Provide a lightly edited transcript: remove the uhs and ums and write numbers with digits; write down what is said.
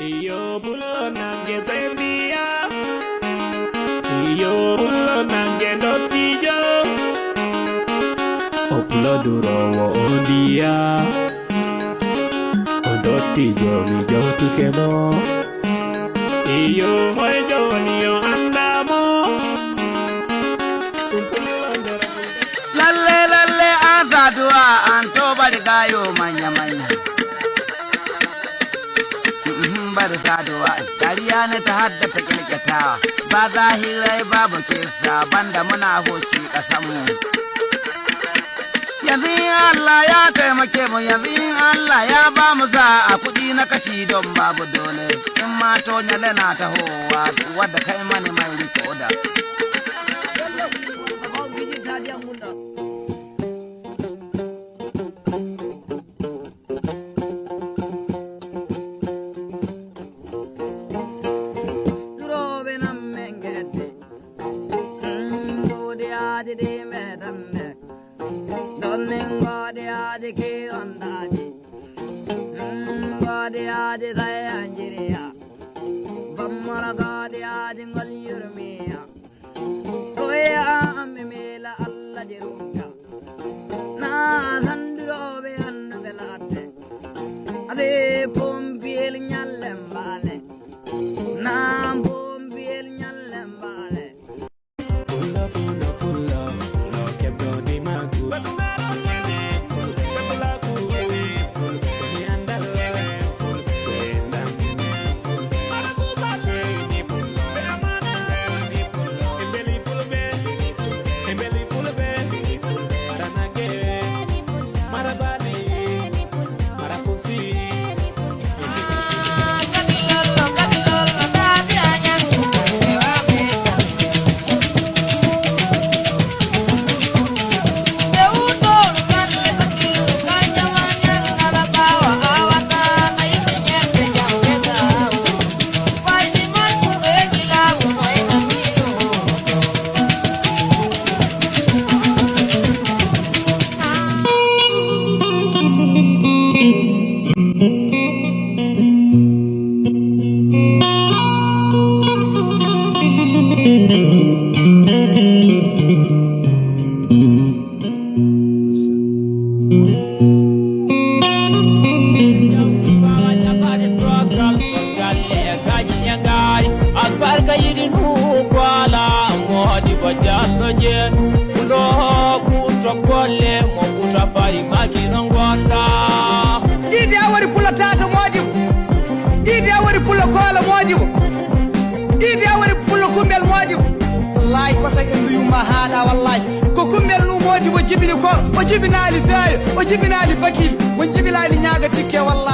Iyo bulo nange zendia, iyo bulo nange dotijo, opulo duro wo ondia, ondotijo mi jotu kemo, iyo hoejo niyo andamo. Lalle anta dua anto barigayo manya. Bari saduwa dariya ne ta haddata kilkatawa ba zahirai babu kisa banda muna hoci kasanmu yanzu Allah ya taimake mu yanzu Allah ya ba mu za a kudi na kaci don babu dole in ma to nyale na tahowa wadda kai mani mai riko da Ojibinali fayo, ojibinali fakil, ojibinali nyaga tike wallahi.